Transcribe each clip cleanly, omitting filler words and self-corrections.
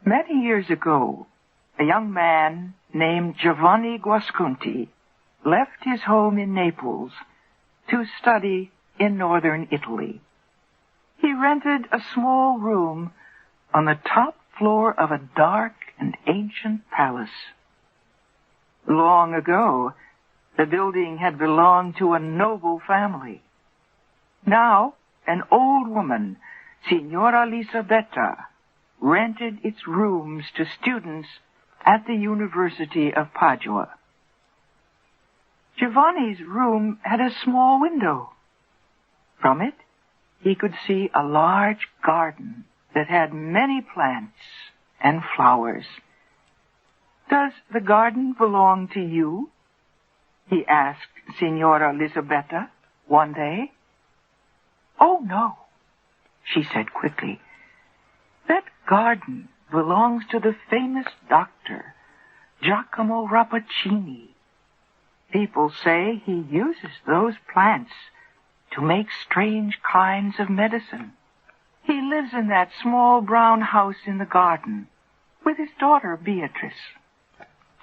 Many years ago, a young man named Giovanni Guasconti left his home in Naples to study in northern Italy. He rented a small room on the top floor of a dark and ancient palace. Long ago, the building had belonged to a noble family. Now, an old woman, Signora Lisabetta, rented its rooms to students at the University of Padua. Giovanni's room had a small window. From it, he could see a large garden that had many plants and flowers. "Does the garden belong to you?" he asked Signora Lisabetta one day. "Oh, no," she said quickly. "That garden belongs to the famous doctor, Giacomo Rappaccini. People say he uses those plants to make strange kinds of medicine. He lives in that small brown house in the garden with his daughter Beatrice."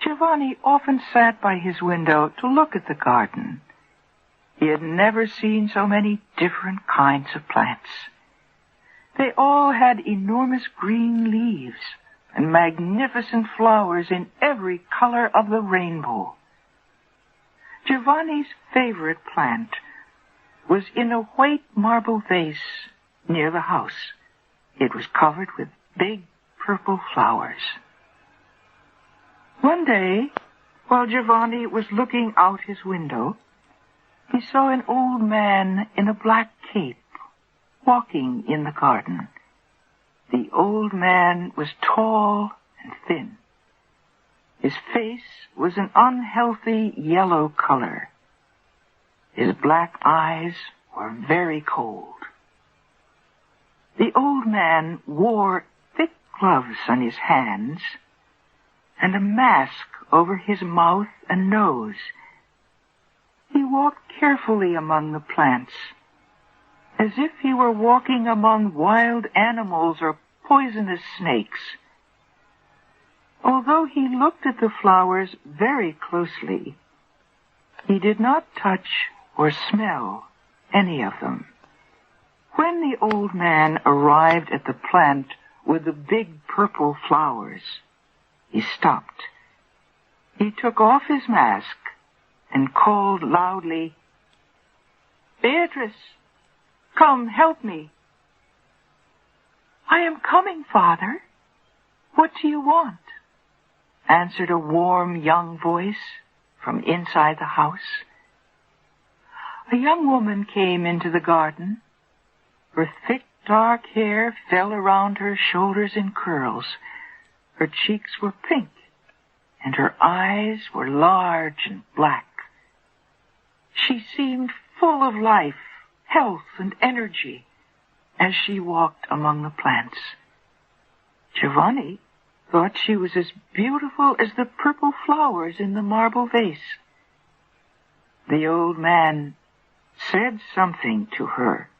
Giovanni often sat by his window to look at the garden. He had never seen so many different kinds of plants. They all had enormous green leaves and magnificent flowers in every color of the rainbow. Giovanni's favorite plant was in a white marble vase near the house. It was covered with big purple flowers. One day, while Giovanni was looking out his window, he saw an old man in a black cape walking in the garden. The old man was tall and thin. His face was an unhealthy yellow color. His black eyes were very cold. The old man wore thick gloves on his hands and a mask over his mouth and nose. He walked carefully among the plants, as if he were walking among wild animals or poisonous snakes. Although he looked at the flowers very closely, he did not touch or smell any of them. When the old man arrived at the plant with the big purple flowers, he stopped. He took off his mask and called loudly, "Beatrice, come help me." "I am coming, Father. What do you want?" answered a warm young voice from inside the house. A young woman came into the garden. Her thick, dark hair fell around her shoulders in curls. Her cheeks were pink, and her eyes were large and black. She seemed full of life, health, and energy as she walked among the plants. Giovanni thought she was as beautiful as the purple flowers in the marble vase. The old man said something to her.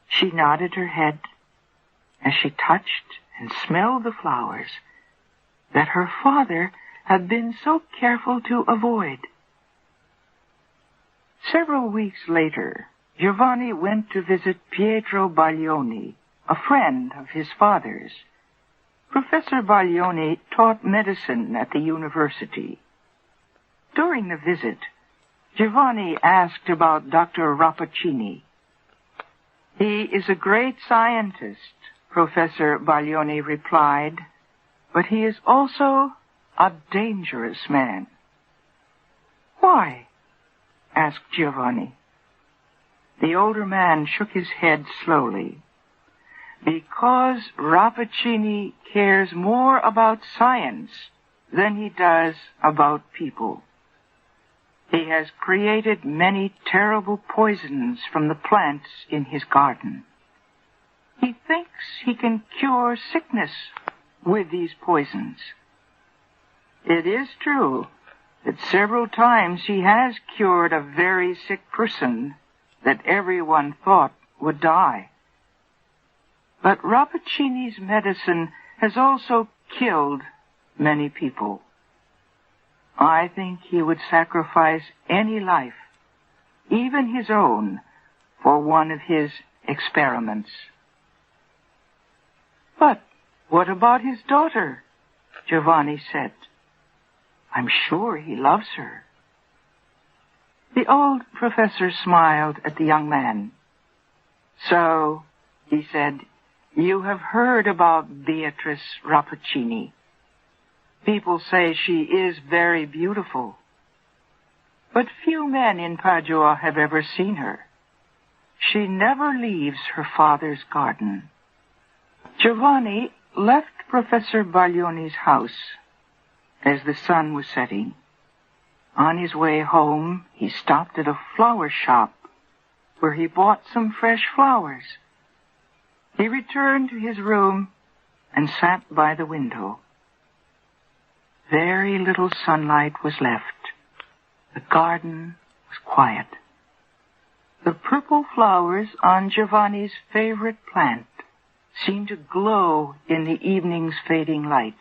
She nodded her head as she touched and smelled the flowers that her father had been so careful to avoid. Several weeks later, Giovanni went to visit Pietro Baglioni, a friend of his father's. Professor Baglioni taught medicine at the university. During the visit, Giovanni asked about Dr. Rappaccini. "He is a great scientist," Professor Baglioni replied, "but he is also a dangerous man." "Why?" asked Giovanni. The older man shook his head slowly. "Because Rappaccini cares more about science than he does about people. He has created many terrible poisons from the plants in his garden. He thinks he can cure sickness with these poisons. It is true that several times he has cured a very sick person that everyone thought would die. But Rappaccini's medicine has also killed many people. I think he would sacrifice any life, even his own, for one of his experiments. But what about his daughter? Giovanni said. I'm sure he loves her. The old professor smiled at the young man. So, he said, you have heard about Beatrice Rappaccini. People say she is very beautiful. But few men in Padua have ever seen her. She never leaves her father's garden. Giovanni left Professor Baglioni's house as the sun was setting. On his way home, he stopped at a flower shop where he bought some fresh flowers. He returned to his room and sat by the window. Very little sunlight was left. The garden was quiet. The purple flowers on Giovanni's favorite plant seemed to glow in the evening's fading light.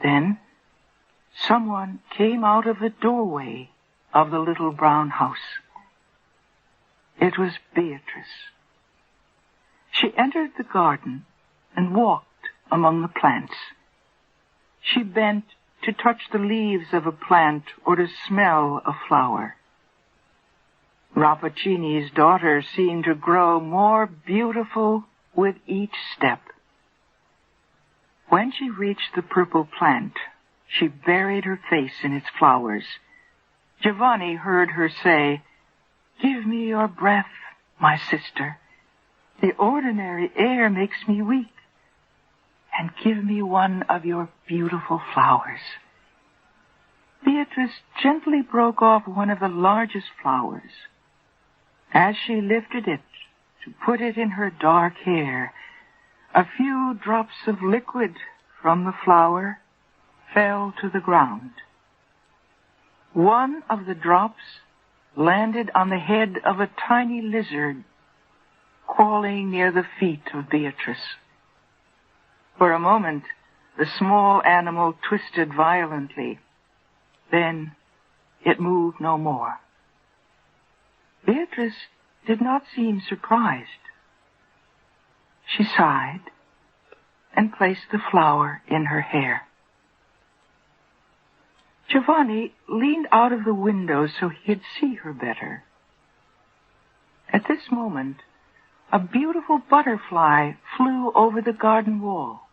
Then someone came out of the doorway of the little brown house. It was Beatrice. She entered the garden and walked among the plants. She bent to touch the leaves of a plant or to smell a flower. Rappaccini's daughter seemed to grow more beautiful with each step. When she reached the purple plant, she buried her face in its flowers. Giovanni heard her say, "Give me your breath, my sister. The ordinary air makes me weak. And give me one of your beautiful flowers." Beatrice gently broke off one of the largest flowers. As she lifted it to put it in her dark hair, a few drops of liquid from the flower fell to the ground. One of the drops landed on the head of a tiny lizard crawling near the feet of Beatrice. For a moment, the small animal twisted violently. Then it moved no more. Beatrice did not seem surprised. She sighed and placed the flower in her hair. Giovanni leaned out of the window so he'd see her better. At this moment, a beautiful butterfly flew over the garden wall.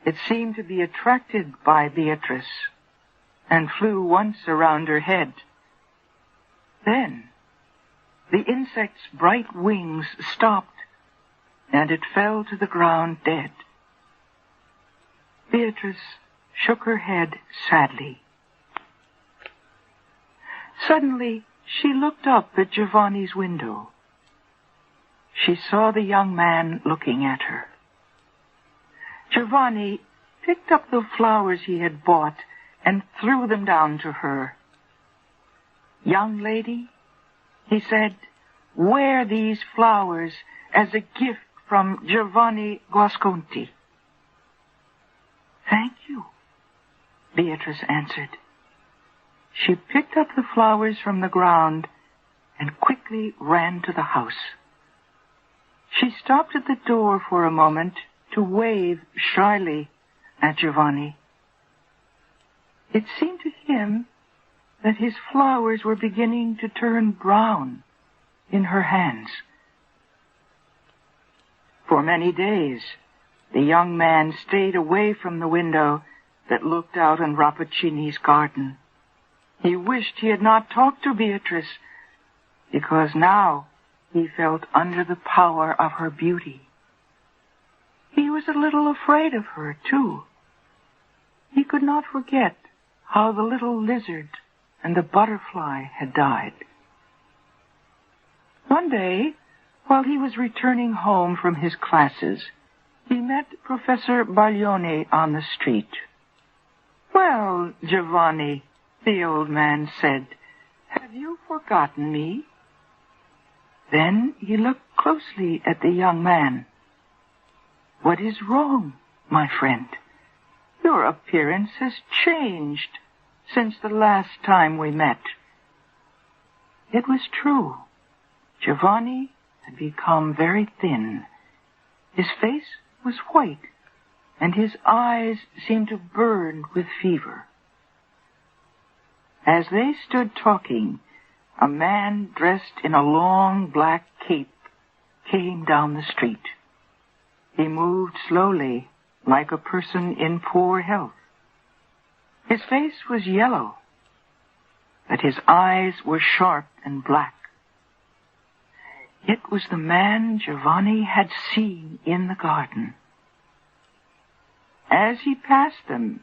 It seemed to be attracted by Beatrice and flew once around her head. Then the insect's bright wings stopped and it fell to the ground dead. Beatrice shook her head sadly. Suddenly, she looked up at Giovanni's window. She saw the young man looking at her. Giovanni picked up the flowers he had bought and threw them down to her. "Young lady," he said, "wear these flowers as a gift from Giovanni Guasconti." "Thank you," Beatrice answered. She picked up the flowers from the ground and quickly ran to the house. She stopped at the door for a moment to wave shyly at Giovanni. It seemed to him that his flowers were beginning to turn brown in her hands. For many days, the young man stayed away from the window that looked out on Rappaccini's garden. He wished he had not talked to Beatrice, because now he felt under the power of her beauty. He was a little afraid of her, too. He could not forget how the little lizard and the butterfly had died. One day, while he was returning home from his classes, he met Professor Baglioni on the street. "Well, Giovanni," the old man said, "have you forgotten me?" Then he looked closely at the young man. "What is wrong, my friend? Your appearance has changed since the last time we met." It was true. Giovanni had become very thin. His face was white, and his eyes seemed to burn with fever. As they stood talking, a man dressed in a long black cape came down the street. He moved slowly, like a person in poor health. His face was yellow, but his eyes were sharp and black. It was the man Giovanni had seen in the garden. As he passed them,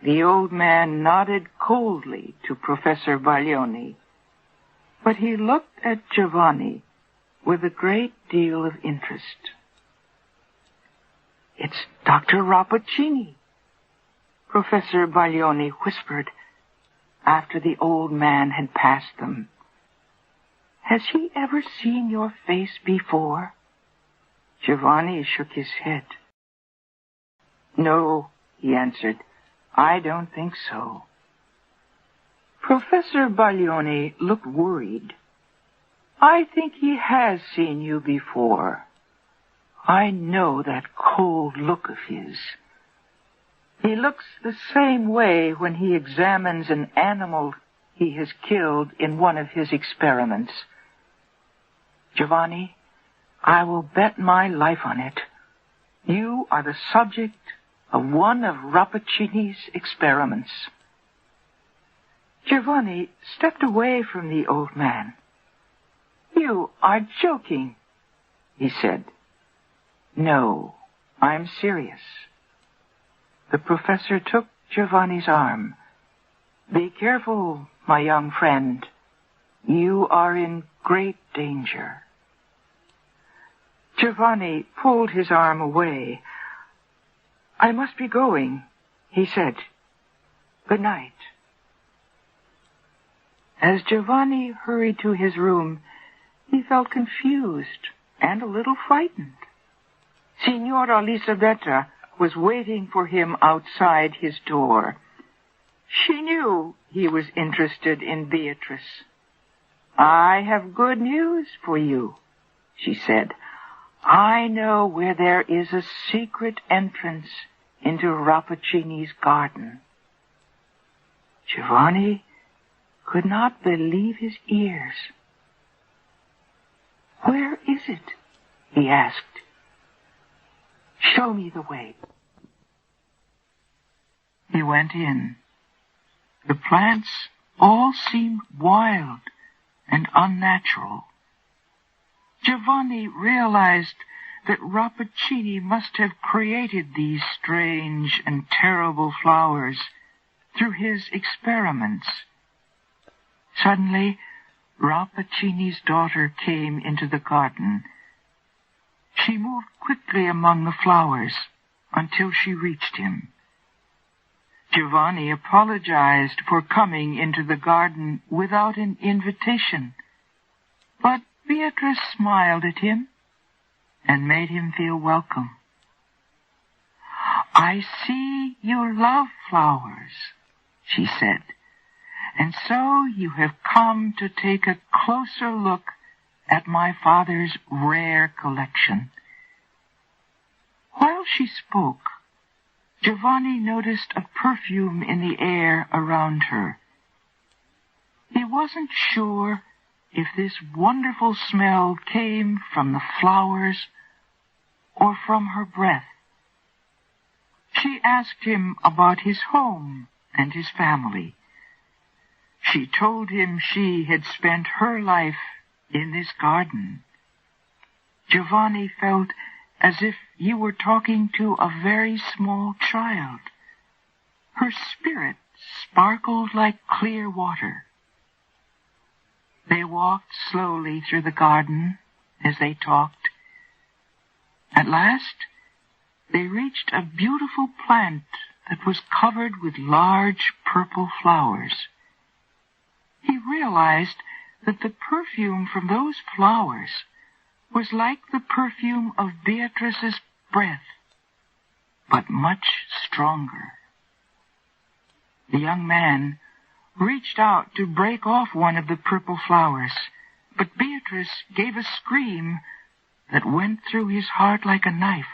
the old man nodded coldly to Professor Baglioni, but he looked at Giovanni with a great deal of interest. "It's Dr. Rappaccini," Professor Baglioni whispered after the old man had passed them. "Has he ever seen your face before?" Giovanni shook his head. "No," he answered, "I don't think so." Professor Baglioni looked worried. "I think he has seen you before. I know that cold look of his. He looks the same way when he examines an animal he has killed in one of his experiments. Giovanni, I will bet my life on it. You are the subject of one of Rappaccini's experiments." Giovanni stepped away from the old man. "You are joking," he said. "No, I'm serious." The professor took Giovanni's arm. "Be careful, my young friend. You are in great danger." Giovanni pulled his arm away. "I must be going," he said. "Good night." As Giovanni hurried to his room, he felt confused and a little frightened. Signora Elisabetta was waiting for him outside his door. She knew he was interested in Beatrice. "I have good news for you," she said. "I know where there is a secret entrance into Rappaccini's garden." Giovanni could not believe his ears. "Where is it?" he asked. "Show me the way." He went in. The plants all seemed wild and unnatural. Giovanni realized that Rappaccini must have created these strange and terrible flowers through his experiments. Suddenly, Rappaccini's daughter came into the garden. She moved quickly among the flowers until she reached him. Giovanni apologized for coming into the garden without an invitation, but Beatrice smiled at him and made him feel welcome. "I see you love flowers," she said, "and so you have come to take a closer look at my father's rare collection." While she spoke, Giovanni noticed a perfume in the air around her. He wasn't sure if this wonderful smell came from the flowers or from her breath. She asked him about his home and his family. She told him she had spent her life in this garden. Giovanni felt as if you were talking to a very small child. Her spirit sparkled like clear water. They walked slowly through the garden as they talked. At last, they reached a beautiful plant that was covered with large purple flowers. He realized that the perfume from those flowers was like the perfume of Beatrice's breath, but much stronger. The young man reached out to break off one of the purple flowers, but Beatrice gave a scream that went through his heart like a knife.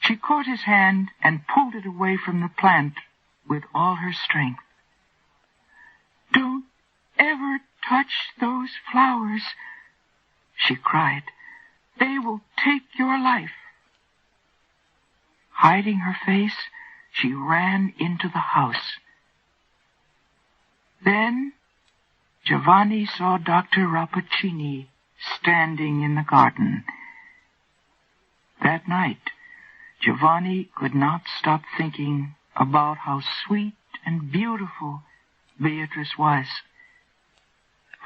She caught his hand and pulled it away from the plant with all her strength. "Don't ever touch those flowers," she cried. "They will take your life." Hiding her face, she ran into the house. Then Giovanni saw Dr. Rappaccini standing in the garden. That night, Giovanni could not stop thinking about how sweet and beautiful Beatrice was.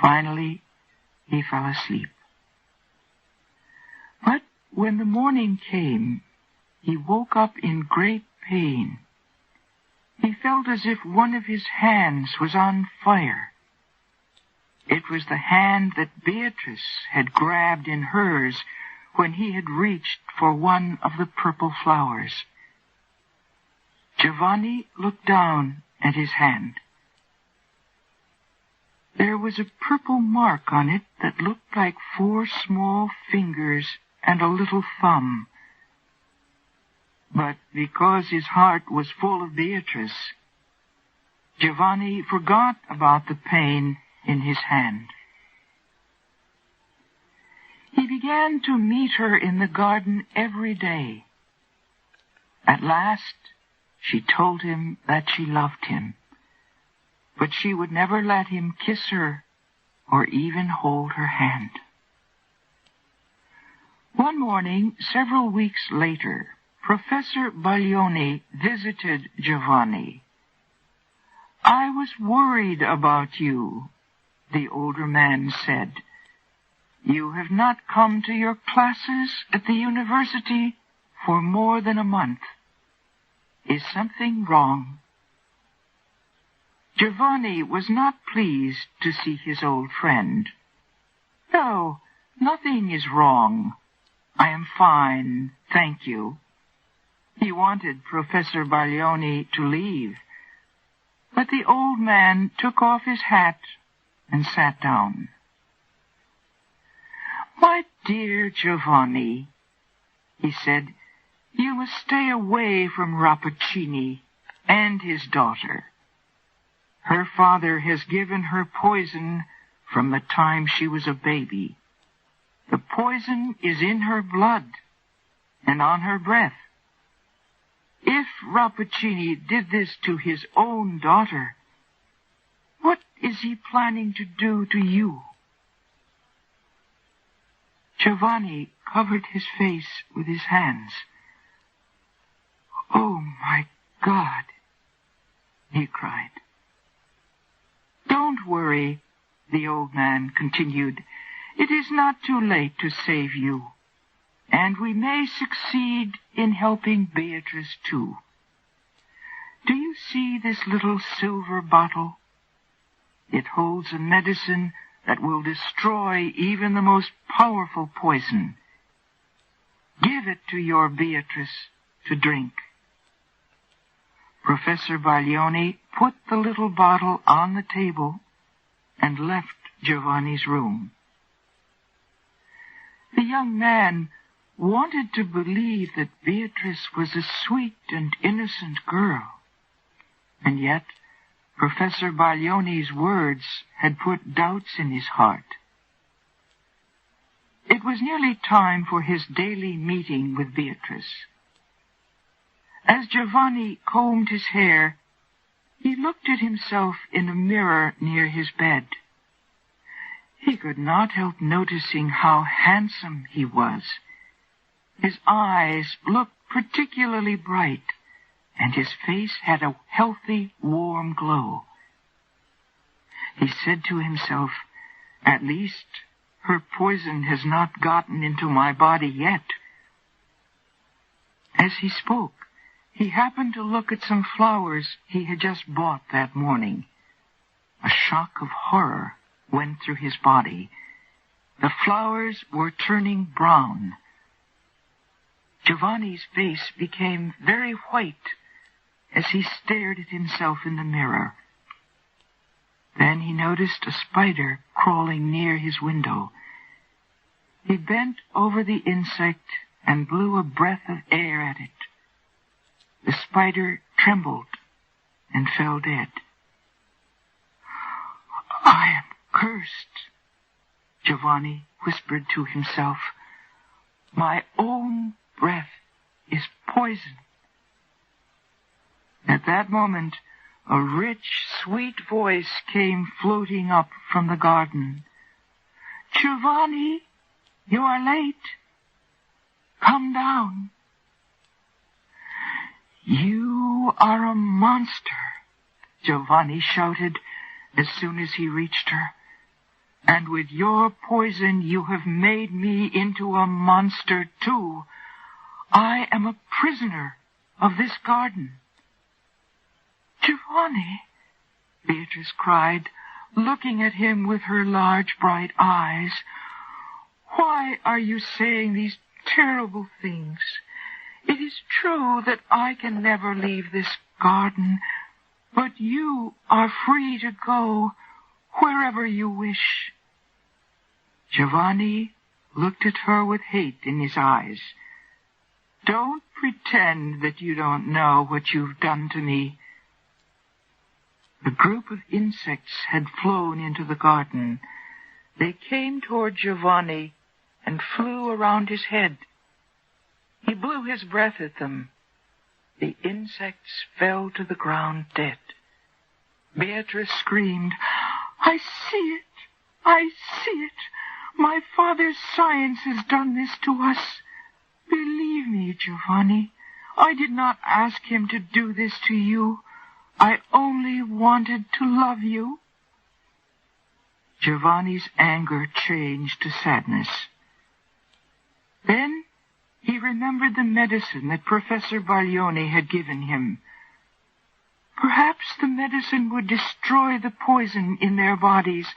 Finally, he fell asleep. But when the morning came, he woke up in great pain. He felt as if one of his hands was on fire. It was the hand that Beatrice had grabbed in hers when he had reached for one of the purple flowers. Giovanni looked down at his hand. There was a purple mark on it that looked like 4 small fingers and a little thumb. But because his heart was full of Beatrice, Giovanni forgot about the pain in his hand. He began to meet her in the garden every day. At last, she told him that she loved him, but she would never let him kiss her or even hold her hand. One morning, several weeks later, Professor Baglioni visited Giovanni. "I was worried about you," the older man said. "You have not come to your classes at the university for more than a month. Is something wrong?" Giovanni was not pleased to see his old friend. "No, nothing is wrong. I am fine, thank you." He wanted Professor Baglioni to leave, but the old man took off his hat and sat down. "My dear Giovanni," he said, "you must stay away from Rappaccini and his daughter. Her father has given her poison from the time she was a baby. The poison is in her blood and on her breath. If Rappaccini did this to his own daughter, what is he planning to do to you?" Giovanni covered his face with his hands. "Oh, my God," he cried. "Don't worry," the old man continued. "It is not too late to save you, and we may succeed in helping Beatrice too. Do you see this little silver bottle? It holds a medicine that will destroy even the most powerful poison. Give it to your Beatrice to drink." Professor Baglioni put the little bottle on the table and left Giovanni's room. The young man wanted to believe that Beatrice was a sweet and innocent girl, and yet Professor Baglioni's words had put doubts in his heart. It was nearly time for his daily meeting with Beatrice. As Giovanni combed his hair, he looked at himself in a mirror near his bed. He could not help noticing how handsome he was. His eyes looked particularly bright, and his face had a healthy, warm glow. He said to himself, "At least her poison has not gotten into my body yet." As he spoke, he happened to look at some flowers he had just bought that morning. A shock of horror went through his body. The flowers were turning brown. Giovanni's face became very white as he stared at himself in the mirror. Then he noticed a spider crawling near his window. He bent over the insect and blew a breath of air at it. The spider trembled and fell dead. "I am cursed," Giovanni whispered to himself. "My own breath is poison." At that moment, a rich, sweet voice came floating up from the garden. "Giovanni, you are late. Come down." "You are a monster," Giovanni shouted as soon as he reached her. "And with your poison you have made me into a monster too. I am a prisoner of this garden." "Giovanni," Beatrice cried, looking at him with her large bright eyes, "why are you saying these terrible things? It is true that I can never leave this garden, but you are free to go wherever you wish." Giovanni looked at her with hate in his eyes. "Don't pretend that you don't know what you've done to me." A group of insects had flown into the garden. They came toward Giovanni and flew around his head. He blew his breath at them. The insects fell to the ground dead. Beatrice screamed, "I see it! I see it! My father's science has done this to us. Believe me, Giovanni, I did not ask him to do this to you. I only wanted to love you." Giovanni's anger changed to sadness. Then he remembered the medicine that Professor Baglioni had given him. Perhaps the medicine would destroy the poison in their bodies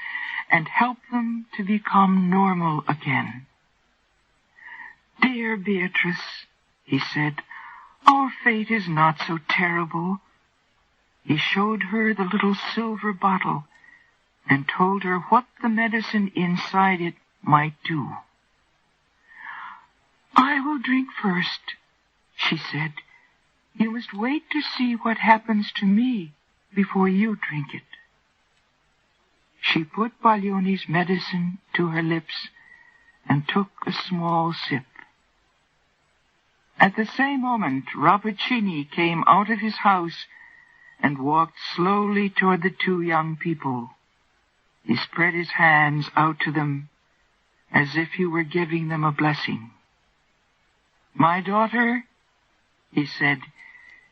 and help them to become normal again. "Dear Beatrice," he said, "our fate is not so terrible." He showed her the little silver bottle and told her what the medicine inside it might do. "I will drink first," she said. "You must wait to see what happens to me before you drink it." She put Baglioni's medicine to her lips and took a small sip. At the same moment, Rappaccini came out of his house and walked slowly toward the two young people. He spread his hands out to them as if he were giving them a blessing. "My daughter," he said,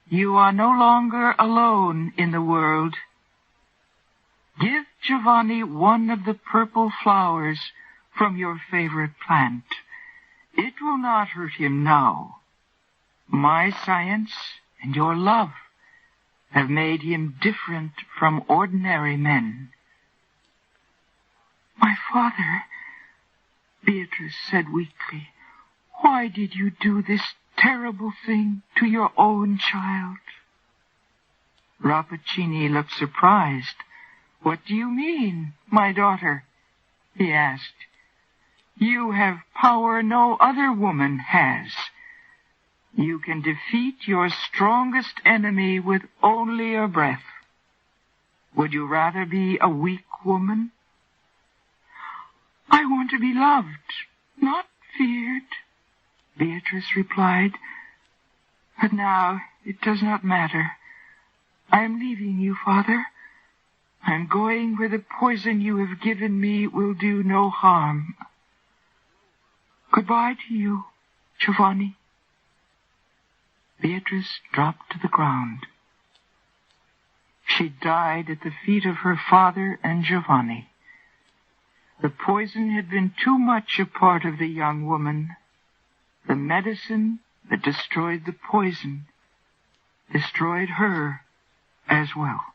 "you are no longer alone in the world. Give Giovanni one of the purple flowers from your favorite plant. It will not hurt him now. My science and your love have made him different from ordinary men." "My father," Beatrice said weakly, "why did you do this terrible thing to your own child?" Rappaccini looked surprised. "What do you mean, my daughter?" he asked. "You have power no other woman has. You can defeat your strongest enemy with only a breath. Would you rather be a weak woman?" "I want to be loved, not feared," Beatrice replied. "But now it does not matter. I am leaving you, Father. I am going where the poison you have given me will do no harm. Goodbye to you, Giovanni." Beatrice dropped to the ground. She died at the feet of her father and Giovanni. The poison had been too much a part of the young woman. The medicine that destroyed the poison destroyed her as well.